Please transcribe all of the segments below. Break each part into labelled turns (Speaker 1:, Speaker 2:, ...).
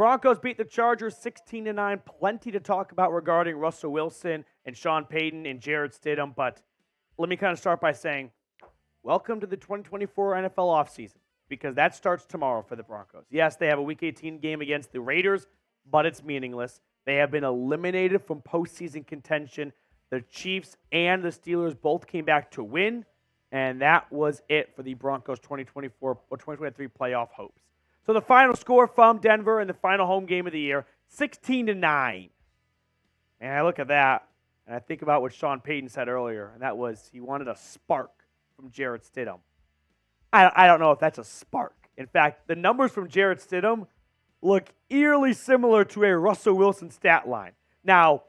Speaker 1: Broncos beat the Chargers 16-9. Plenty to talk about regarding Russell Wilson and Sean Payton and Jarrett Stidham. But let me kind of start by saying, welcome to the 2024 NFL offseason, because that starts tomorrow for the Broncos. Yes, they have a Week 18 game against the Raiders, but it's meaningless. They have been eliminated from postseason contention. The Chiefs and the Steelers both came back to win, and that was it for the Broncos 2024 or 2023 playoff hopes. So the final score from Denver in the final home game of the year, 16-9. And I look at that, and I think about what Sean Payton said earlier, and that was he wanted a spark from Jarrett Stidham. I don't know if that's a spark. In fact, the numbers from Jarrett Stidham look eerily similar to a Russell Wilson stat line. Now,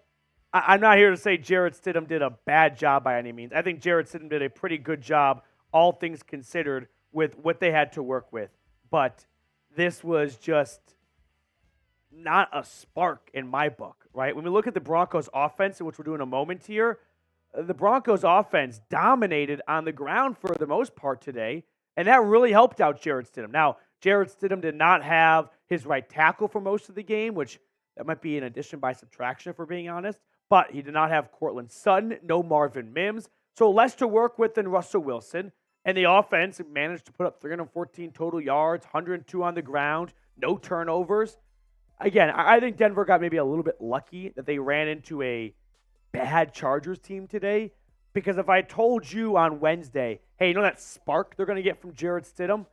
Speaker 1: I'm not here to say Jarrett Stidham did a bad job by any means. I think Jarrett Stidham did a pretty good job, all things considered, with what they had to work with. But this was just not a spark in my book, right? When we look at the Broncos offense, which we'll do in a moment here, the Broncos offense dominated on the ground for the most part today, and that really helped out Jarrett Stidham. Now, Jarrett Stidham did not have his right tackle for most of the game, which that might be an addition by subtraction, if we're being honest, but he did not have Cortland Sutton, no Marvin Mims, so less to work with than Russell Wilson. And the offense managed to put up 314 total yards, 102 on the ground, no turnovers. Again, I think Denver got maybe a little bit lucky that they ran into a bad Chargers team today. Because if I told you on Wednesday, hey, you know that spark they're going to get from Jarrett Stidham?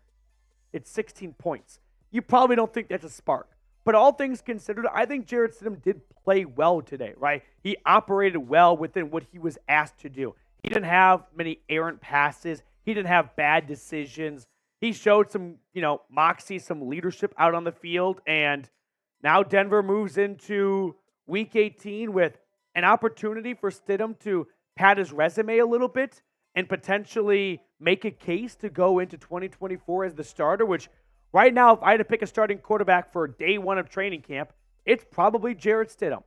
Speaker 1: It's 16 points. You probably don't think that's a spark. But all things considered, I think Jarrett Stidham did play well today, right? He operated well within what he was asked to do. He didn't have many errant passes. He didn't have bad decisions. He showed some, moxie, some leadership out on the field. And now Denver moves into Week 18 with an opportunity for Stidham to pad his resume a little bit and potentially make a case to go into 2024 as the starter, which right now, if I had to pick a starting quarterback for day one of training camp, it's probably Jarrett Stidham.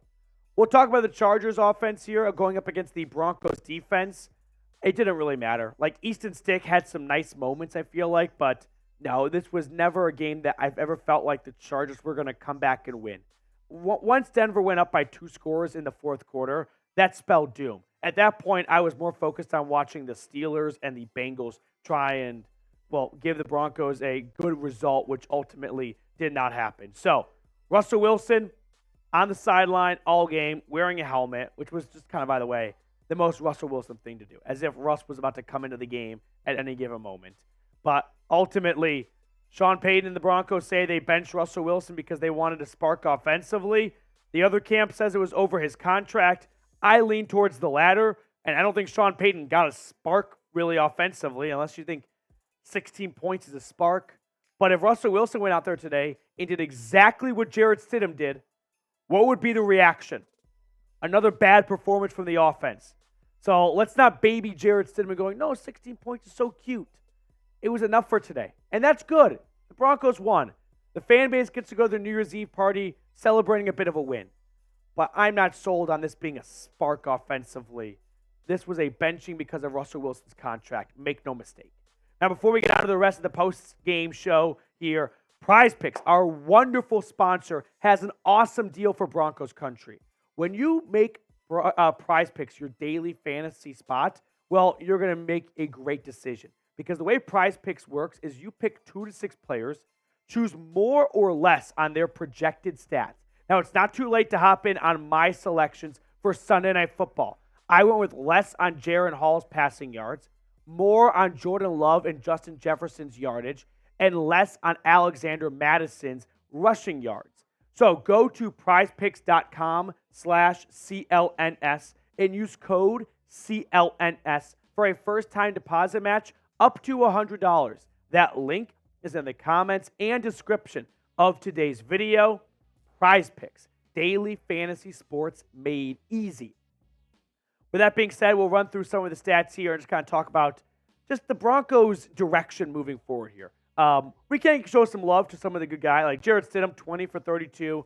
Speaker 1: We'll talk about the Chargers offense here going up against the Broncos defense. It didn't really matter. Like, Easton Stick had some nice moments, I feel like, but no, this was never a game that I've ever felt like the Chargers were going to come back and win. Once Denver went up by 2 scores in the fourth quarter, that spelled doom. At that point, I was more focused on watching the Steelers and the Bengals try and, give the Broncos a good result, which ultimately did not happen. So, Russell Wilson on the sideline all game, wearing a helmet, which was just kind of, by the way, the most Russell Wilson thing to do, as if Russ was about to come into the game at any given moment. But ultimately, Sean Payton and the Broncos say they benched Russell Wilson because they wanted to spark offensively. The other camp says it was over his contract. I lean towards the latter, and I don't think Sean Payton got a spark really offensively, unless you think 16 points is a spark. But if Russell Wilson went out there today and did exactly what Jarrett Stidham did, what would be the reaction? Another bad performance from the offense. So let's not baby Jarrett Stidham going, no, 16 points is so cute. It was enough for today. And that's good. The Broncos won. The fan base gets to go to their New Year's Eve party celebrating a bit of a win. But I'm not sold on this being a spark offensively. This was a benching because of Russell Wilson's contract. Make no mistake. Now, before we get on to the rest of the post-game show here, Prize Picks, our wonderful sponsor, has an awesome deal for Broncos country. When you make Prize Picks your daily fantasy spot, well, you're going to make a great decision. Because the way Prize Picks works is you pick 2 to 6 players, choose more or less on their projected stats. Now, it's not too late to hop in on my selections for Sunday Night Football. I went with less on Jaren Hall's passing yards, more on Jordan Love and Justin Jefferson's yardage, and less on Alexander Madison's rushing yards. So go to prizepicks.com/CLNS and use code CLNS for a first-time deposit match up to $100. That link is in the comments and description of today's video. Prize Picks, daily fantasy sports made easy. With that being said, we'll run through some of the stats here and just kind of talk about just the Broncos' direction moving forward here. We can show some love to some of the good guys, like Jarrett Stidham, 20 for 32.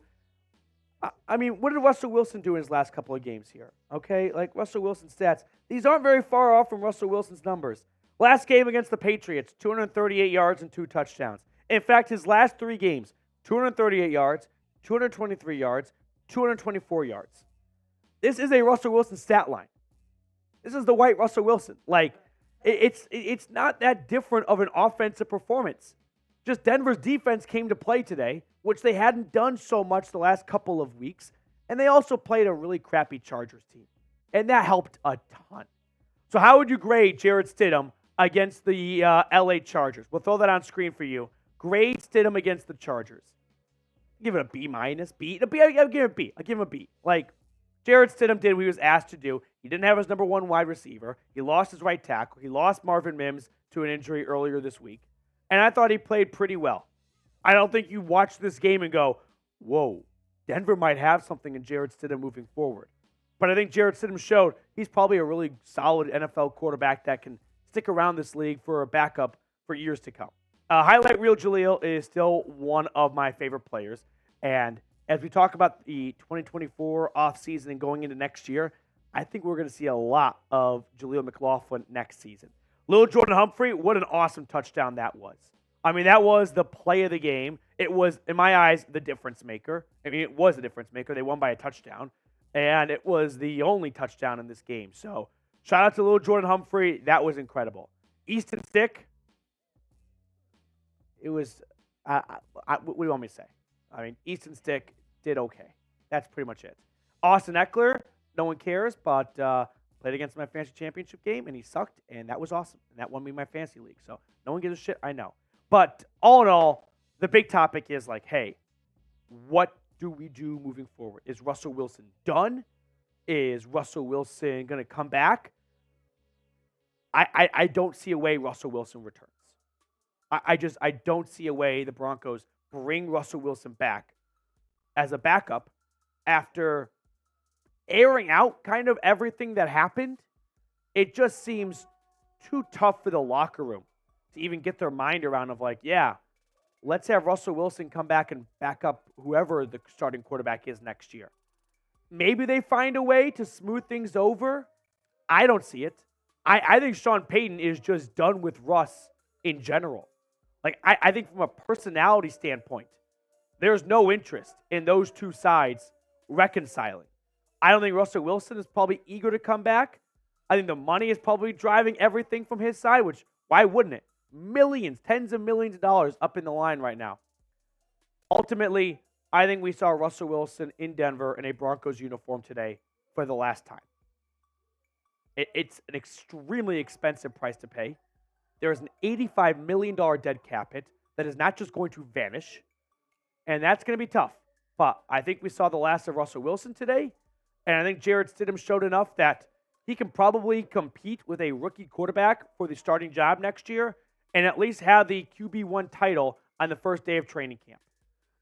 Speaker 1: I mean, what did Russell Wilson do in his last couple of games here? Okay, like Russell Wilson's stats. These aren't very far off from Russell Wilson's numbers. Last game against the Patriots, 238 yards and 2 touchdowns. In fact, his last 3 games, 238 yards, 223 yards, 224 yards. This is a Russell Wilson stat line. This is the white Russell Wilson. Like, it's not that different of an offensive performance. Just Denver's defense came to play today, which they hadn't done so much the last couple of weeks. And they also played a really crappy Chargers team. And that helped a ton. So how would you grade Jarrett Stidham against the LA Chargers? We'll throw that on screen for you. Grade Stidham against the Chargers. Give it a B minus, B. I'll give it a B. I'll give him a B. Like, Jarrett Stidham did what he was asked to do. He didn't have his number one wide receiver. He lost his right tackle. He lost Marvin Mims to an injury earlier this week. And I thought he played pretty well. I don't think you watch this game and go, whoa, Denver might have something in Jarrett Stidham moving forward. But I think Jarrett Stidham showed he's probably a really solid NFL quarterback that can stick around this league for a backup for years to come. Highlight reel Jaleel is still one of my favorite players. And as we talk about the 2024 offseason and going into next year, I think we're going to see a lot of Jaleel McLaughlin next season. Lil Jordan Humphrey, what an awesome touchdown that was. I mean, that was the play of the game. It was, in my eyes, the difference maker. I mean, it was a difference maker. They won by a touchdown. And it was the only touchdown in this game. So, shout out to Lil Jordan Humphrey. That was incredible. Easton Stick, it was, what do you want me to say? I mean, Easton Stick did okay. That's pretty much it. Austin Eckler, no one cares, but played against my fantasy championship game, and he sucked, and that was awesome. And that won me my fantasy league. So, no one gives a shit, I know. But all in all, the big topic is like, hey, what do we do moving forward? Is Russell Wilson done? Is Russell Wilson going to come back? I don't see a way Russell Wilson returns. I don't see a way the Broncos bring Russell Wilson back as a backup after airing out kind of everything that happened. It just seems too tough for the locker room to even get their mind around of like, yeah, let's have Russell Wilson come back and back up whoever the starting quarterback is next year. Maybe they find a way to smooth things over. I don't see it. I think Sean Payton is just done with Russ in general. Like, I think from a personality standpoint, there's no interest in those two sides reconciling. I don't think Russell Wilson is probably eager to come back. I think the money is probably driving everything from his side, which, why wouldn't it? Millions, tens of millions of dollars up in the line right now. Ultimately, I think we saw Russell Wilson in Denver in a Broncos uniform today for the last time. It's an extremely expensive price to pay. There is an $85 million dead cap hit that is not just going to vanish, and that's going to be tough. But I think we saw the last of Russell Wilson today, and I think Jarrett Stidham showed enough that he can probably compete with a rookie quarterback for the starting job next year and at least have the QB1 title on the first day of training camp.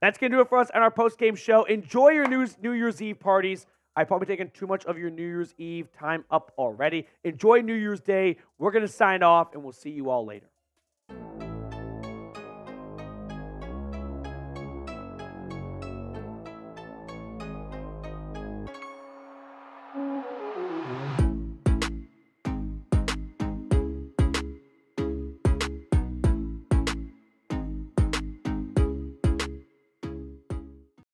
Speaker 1: That's going to do it for us on our post-game show. Enjoy your New Year's Eve parties. I've probably taken too much of your New Year's Eve time up already. Enjoy New Year's Day. We're going to sign off, and we'll see you all later.